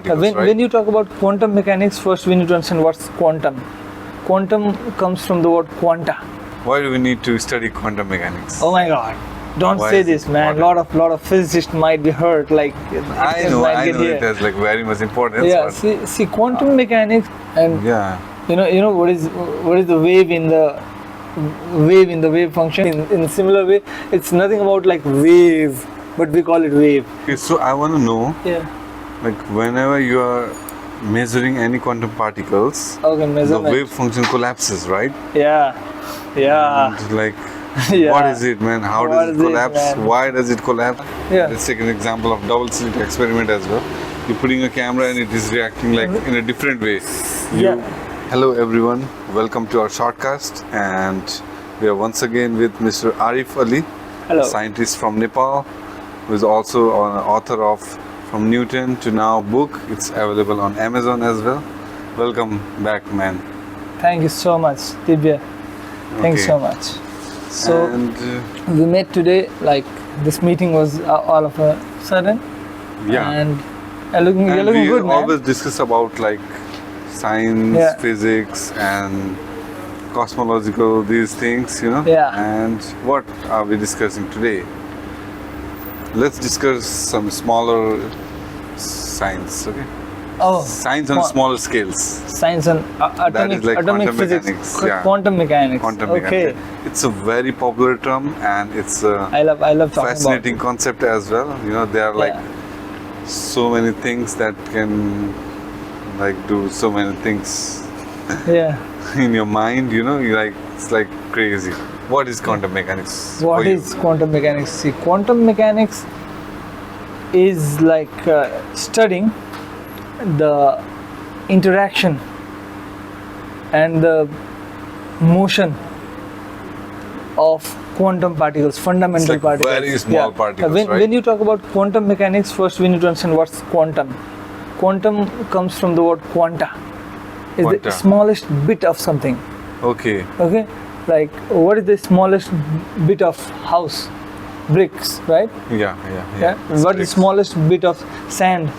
particles, when, right? when you talk about quantum mechanics, first we need to understand what's quantum. Quantum comes from the word quanta. Why do we need to study quantum mechanics? Oh my God! Don't Why say is this, it man. important? Lot of physicists might be hurt. Like I know here. it has like very much importance. Yeah. But See, quantum mechanics, and yeah. you know what is the wave in the wave function. In similar way, it's nothing about like wave, but we call it wave. Okay, so I want to know, Yeah. like whenever you are measuring any quantum particles, Okay, the measurement. wave function collapses, right? Yeah. And like, Yeah. what is it, man? How What does it is it, collapse? man? Why does it collapse? Yeah. Let's take an example of double slit experiment as well. You're putting a camera and it is reacting like in a different way. Yeah. Hello everyone, welcome to our shortcast, and we are once again with Mr. Arif Ali, Hello. a scientist from Nepal, who is also an author of From Newton to Now book. It's available on Amazon as well. Welcome back, man. Thank you so much, Divya. Thanks Okay. so much. So And we met today. Like this meeting was all of a sudden. yeah, And you're and looking we good, man. always discuss about like science, Yeah. physics, and cosmological these things, you know. Yeah. And what are we discussing today? Let's discuss some smaller science, okay? Oh, Science on Qua- smaller scales. science and atomic is like atomic quantum physics, mechanics, yeah. quantum mechanics. Quantum Okay. mechanics. It's a very popular term, and it's a I love talking fascinating concept as well. You know, there are about like so many things that can like do so many things yeah. in your mind. You know, you like it's like crazy. What is quantum mechanics? What for you? is quantum mechanics? See, quantum mechanics is like studying the interaction and the motion of quantum particles, fundamental It's like particles. very small particles, when, right? when you talk about quantum mechanics, first we need to understand what's quantum. Quantum comes from the word quanta. Is the Quanta. smallest bit of something. Okay. Okay, like what is the smallest bit of house? Bricks, right? Yeah. Yeah. It's What is the smallest bit of sand?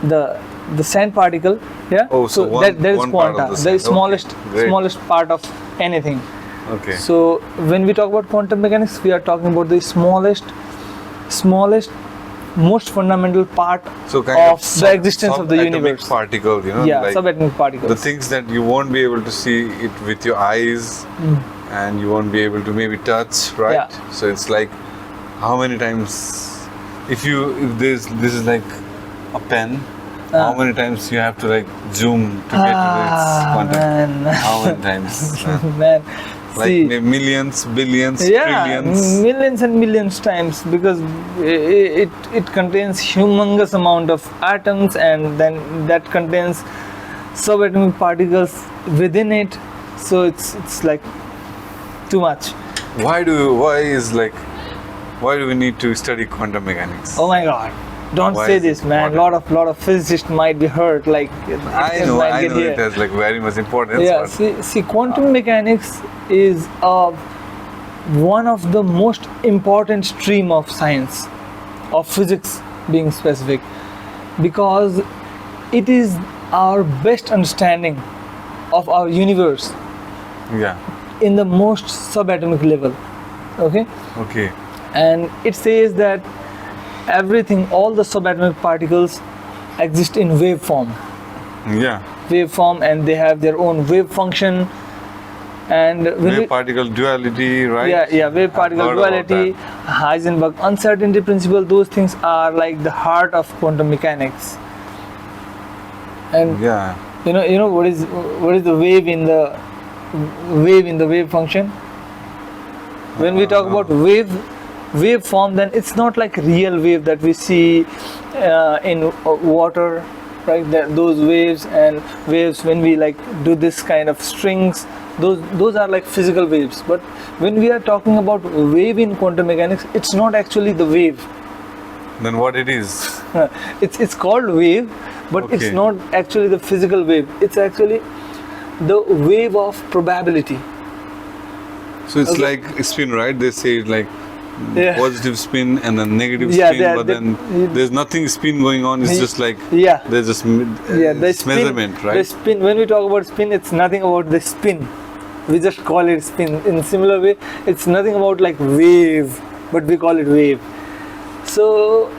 The sand particle. Yeah. Oh, so that is one part of quanta. the The sand. smallest Okay, great. smallest part of anything. Okay. So when we talk about quantum mechanics, we are talking about the smallest, most fundamental part So kind of the existence of the subatomic universe. particle, you know, Yeah, like subatomic particles. the things that you won't be able to see it with your eyes, and you won't be able to maybe touch, right? Yeah. So it's like how many times if this is like a pen, how many times you have to like zoom to get to its quantum? Man. How many times? Man. Like See, maybe millions, billions, yeah, trillions. millions and millions times, because it contains humongous amount of atoms, and then that contains subatomic particles within it. So it's like too much. Why do we need to study quantum mechanics? Oh my God! Don't Why say is this, it man. important? Lot of physicists might be hurt. Like I know it has like very much importance. Yeah, but see, quantum mechanics is one of the most important stream of science, of physics being specific, because it is our best understanding of our universe yeah. in the most subatomic level. Okay, Okay. and it says that everything, all the subatomic particles exist in wave form. Yeah. Waveform, and they have their own wave function. And when Wave particle duality, right? yeah, wave I've particle heard about duality, Heisenberg uncertainty principle, those things are like the heart of quantum mechanics. And that. Yeah. you know what is the wave in the wave function? When we talk about waveform, then it's not like real wave that we see in water, right? Those waves when we like do this kind of strings, those are like physical waves. But when we are talking about wave in quantum mechanics, it's not actually the wave. Then what it is? It's called wave, but Okay. it's not actually the physical wave. It's actually the wave of probability. So it's Okay. like spin, right? They say it like Yeah. positive spin and then negative Yeah, spin, but then there's nothing spin going on. It's just like Yeah. there's just The it's spin, measurement, The right? spin. When we talk about spin, it's nothing about the spin. We just call it spin. In similar way, it's nothing about like wave, but we call it wave. So,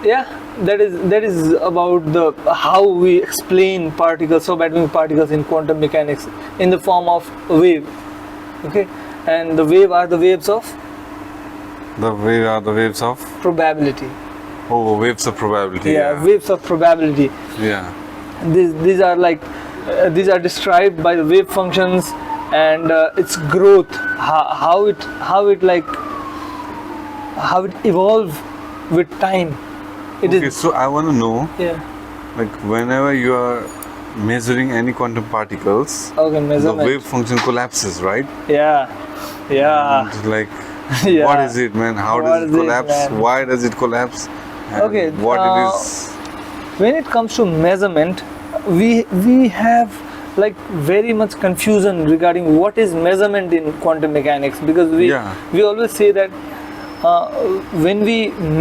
yeah, that is about the how we explain particles, subatomic particles in quantum mechanics in the form of wave. Okay, and the wave are the waves of The wave are the waves of probability. waves of probability. Yeah, waves of probability. Yeah. These are like these are described by the wave functions and its growth, how it evolves with time. It Okay, is so I want to know, yeah. like, whenever you are measuring any quantum particles, Okay, the measurement. wave function collapses, right? Yeah. And, like, Yeah. what is it, man? How What does it is it, collapse? man? Why does it collapse? And Okay, what it is? When it comes to measurement, we have like very much confusion regarding what is measurement in quantum mechanics, because Yeah. we always say that when we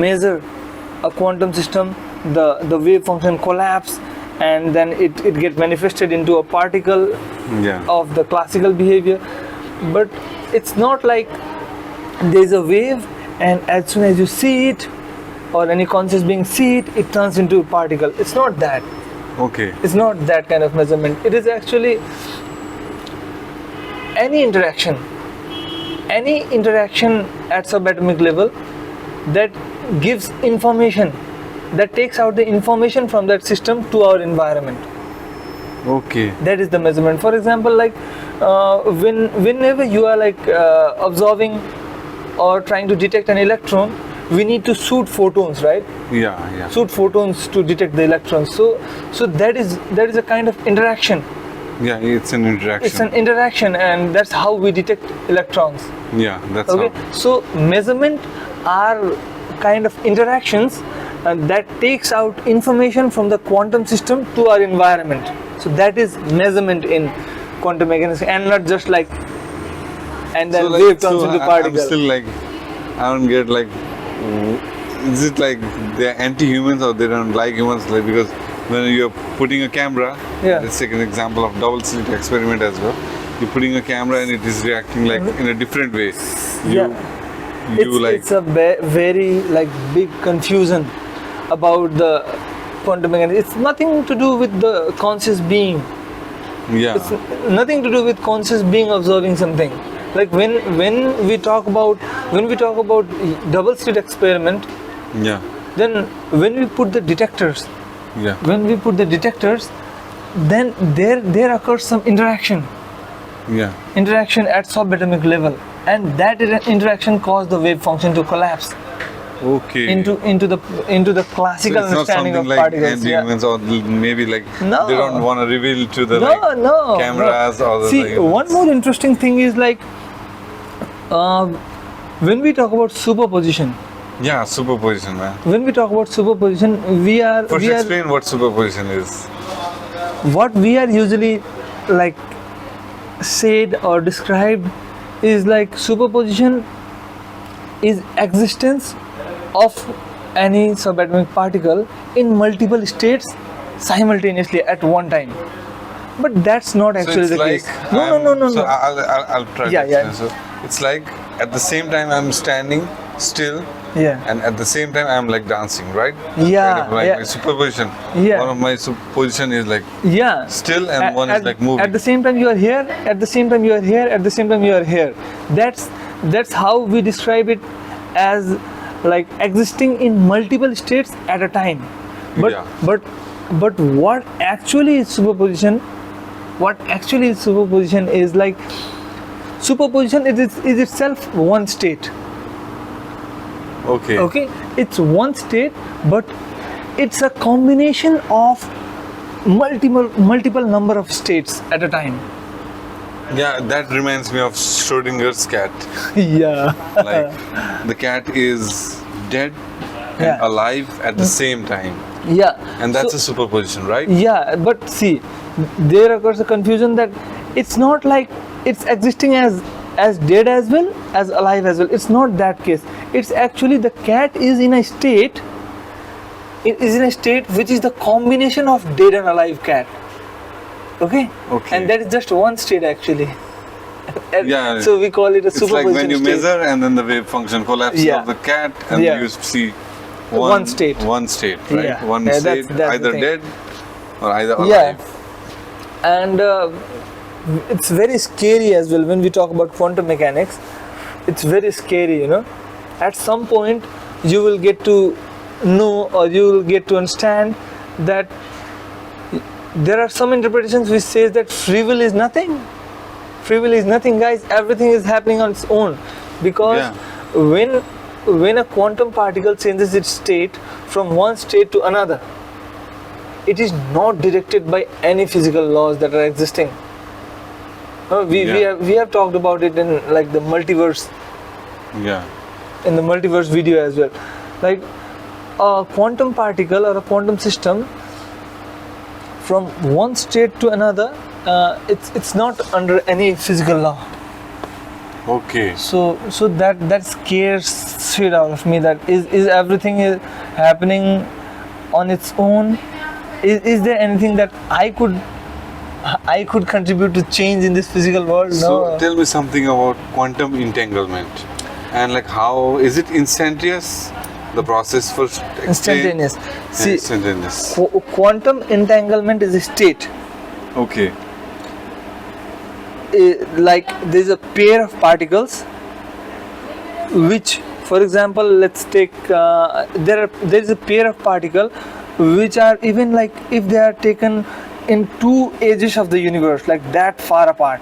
measure a quantum system, the wave function collapse and then it gets manifested into a particle Yeah. of the classical behavior. But it's not like there's a wave and as soon as you see it or any conscious being see it, it turns into a particle. It's not that. Okay. It's not that kind of measurement. It is actually any interaction at subatomic level that gives information, that takes out the information from that system to our environment. Okay. That is the measurement. For example, like whenever you are like observing or trying to detect an electron, we need to shoot photons, right? Yeah. Shoot photons to detect the electrons. So that is a kind of interaction. Yeah, it's an interaction. It's an interaction, and that's how we detect electrons. Yeah, that's Okay, how. so measurement are kind of interactions that takes out information from the quantum system to our environment. So that is measurement in quantum mechanics, and not just like and then So, like, wave turns into I'm particle. still like, I don't get like, is it like they're anti-humans or they don't like humans? Like, because when you're putting a camera, Yeah. let's take an example of double slit experiment as well. You're putting a camera and it is reacting like in a different way. It's a very like big confusion about the quantum mechanics. It's nothing to do with the conscious being. Yeah. It's nothing to do with conscious being observing something. Like when we talk about double slit experiment, Yeah. then when we put the detectors, Yeah. then there occurs some interaction at subatomic level, and that interaction caused the wave function to collapse Okay. into the classical So it's not understanding something of like particles. anti-humans or maybe like No. they don't want to reveal to the No. cameras or the See, humans. one more interesting thing is like when we talk about superposition. Yeah, superposition, man. When we talk about superposition, First, explain what superposition is. what we are usually like said or described is like superposition is existence of any subatomic particle in multiple states simultaneously at one time. But that's not actually so it's the like case. No. So I'll try Yeah, to yeah. explain. So it's like at the same time I'm standing still, Yeah. and at the same time I'm like dancing, right? Yeah, Kind of like yeah. my superposition. Yeah. One of my superposition is like Yeah. still, and one is like moving. At the same time you are here, at the same time you are here, at the same time you are here. That's how we describe it, as like existing in multiple states at a time. But Yeah. but what actually is superposition? Is like superposition is itself one state. Okay. Okay, it's one state, but it's a combination of multiple number of states at a time. Yeah, that reminds me of Schrodinger's cat. Yeah. Like the cat is dead and Yeah. alive at the same time, Yeah. and that's So- a superposition, right? Yeah, but see, there occurs a confusion that it's not like it's existing as dead as well as alive as well. It's not that case. It's actually the cat is in a state. It is in a state which is the combination of dead and alive cat. Okay. Okay. And that is just one state actually. And Yeah. so we call it a It's like superposition when you state. measure and then the wave function collapses Yeah. of the cat and Yeah. you see One state. One state, right? Yeah. One Yeah, state, that's the either thing. dead or either alive. Yeah. And it's very scary as well when we talk about quantum mechanics. It's very scary, you know. At some point, you will get to know or you will get to understand that there are some interpretations which says that free will is nothing. Free will is nothing, guys. Everything is happening on its own, because Yeah. when a quantum particle changes its state from one state to another, it is not directed by any physical laws that are existing. We have talked about it in like the multiverse, Yeah. in the multiverse video as well. Like a quantum particle or a quantum system from one state to another, it's not under any physical law. Okay. So that scares shit out of me. That is everything is happening on its own. Is there anything that I could contribute to change in this physical world? So No. tell me something about quantum entanglement, and like how is it instantaneous? The process for Instantaneous. See, instantaneous. quantum entanglement is a state. Okay. Like there's a pair of particles which, for example, let's take there's a pair of particles which are even like if they are taken in two edges of the universe, like that far apart.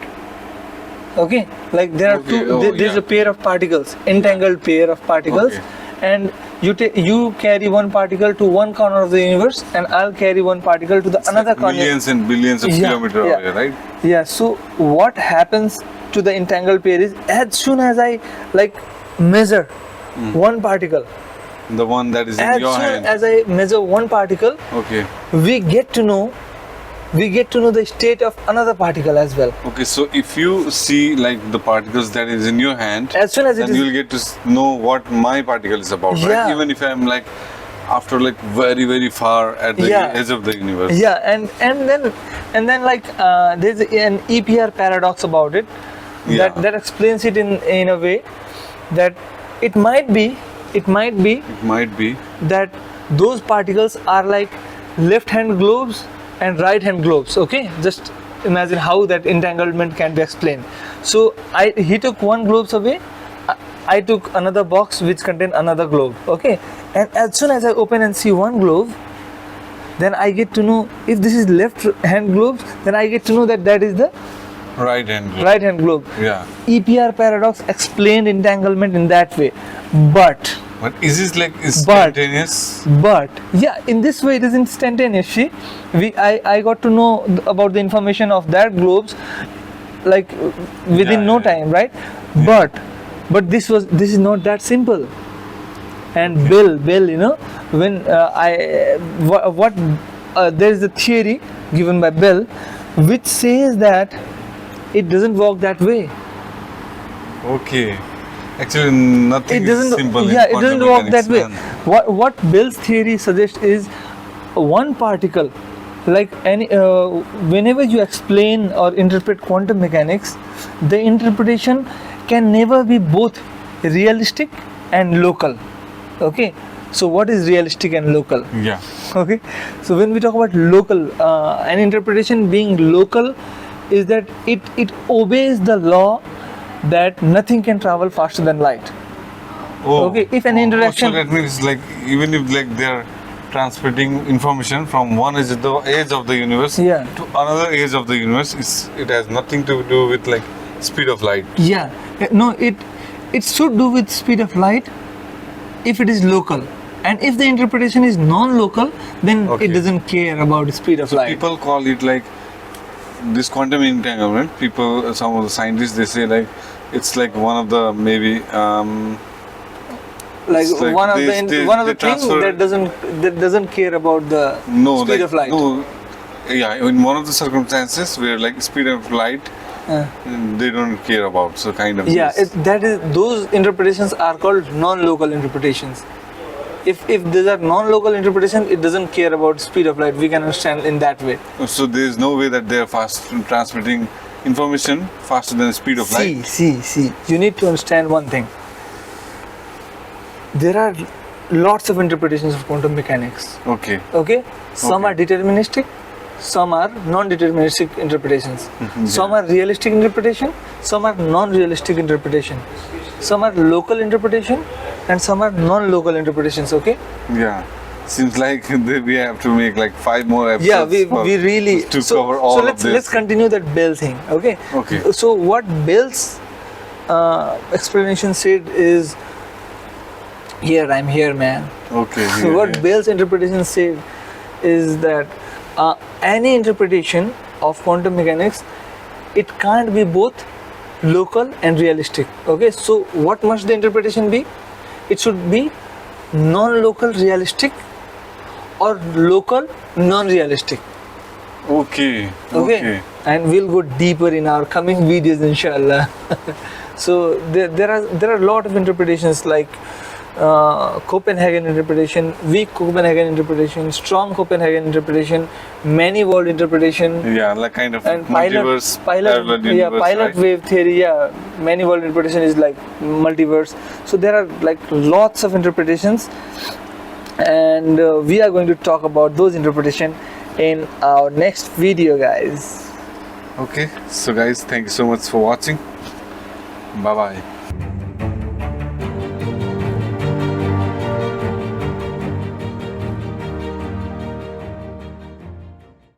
Okay, like there are Okay, two. There's a pair of particles, entangled pair of particles, Okay. and you carry one particle to one corner of the universe, and I'll carry one particle to the It's another like corner. millions and billions of Yeah, kilometers yeah. away, right? Yeah, so what happens to the entangled pair is, as soon as I like measure one particle, The one that is in as your soon hand. as I measure one particle, Okay. we get to know the state of another particle as well. Okay, so if you see like the particles that is in your hand, As soon as it then is, you'll get to know what my particle is about, right? Yeah. Even if I'm like after like very very far at the Yeah. edge of the universe. yeah, and then like there's an EPR paradox about it Yeah. that explains it in a way that it might be It might be. that those particles are like left hand globes and right hand globes. Okay, just imagine how that entanglement can be explained. So he took one globe away, I took another box which contained another globe. Okay, and as soon as I open and see one globe, then I get to know if this is left hand globe, then I get to know that is the Right hand. right hand globe. Yeah. EPR paradox explained entanglement in that way, but But is this like instantaneous? But yeah, in this way it is instantaneous. See, I got to know about the information of that globes like within no time, right? But this is not that simple. And Bill, you know, when there is a theory given by Bill which says that it doesn't work that way. Okay. Actually, nothing It doesn't. is simple. in Yeah, it quantum doesn't work that mechanics, way. man. What Bill's theory suggests is one particle, like any whenever you explain or interpret quantum mechanics, the interpretation can never be both realistic and local. Okay, so what is realistic and local? Yeah. Okay, so when we talk about local, an interpretation being local is that it obeys the law that nothing can travel faster than light. Oh. Okay, if an interaction- So that means like even if like they're transmitting information from one edge of the universe Yeah. to another edge of the universe, it has nothing to do with like speed of light. Yeah, no, it should do with speed of light if it is local, and if the interpretation is non-local, then Okay. it doesn't care about the speed of light. People call it like this quantum entanglement. People, some of the scientists, they say like it's like one of the maybe Like it's like one of they- the they- one of they the things transfer- that doesn't care about the no speed like of light. no, yeah, in one of the circumstances where like speed of light they don't care about. So kind of. Yeah, this. those interpretations are called non-local interpretations. If these are non-local interpretation, it doesn't care about speed of light. We can understand in that way. So there is no way that they are fast transmitting information faster than the speed of light. See. You need to understand one thing. There are lots of interpretations of quantum mechanics. Okay. Okay. Some are deterministic. Some are non-deterministic interpretations. Some are realistic interpretation. Some are non-realistic interpretation. Some are local interpretation, and some are non-local interpretations. Okay. Yeah. Seems like we have to make like 5 more episodes. Yeah, we really to cover all of this. Let's continue that Bell thing. Okay. Okay. So what Bell's explanation said is, I'm here, man. Okay. So what Bell's interpretation said is that any interpretation of quantum mechanics, it can't be both local and realistic. Okay, so what must the interpretation be? It should be non-local realistic or local non-realistic. Okay. And we'll go deeper in our coming videos, inshallah. So there are a lot of interpretations like Copenhagen interpretation, weak Copenhagen interpretation, strong Copenhagen interpretation, many world interpretation. Yeah, like kind of and multiverse, pilot right? wave theory. Yeah, many world interpretation is like multiverse. So there are like lots of interpretations, and we are going to talk about those interpretation in our next video, guys. Okay, so guys, thank you so much for watching. Bye bye.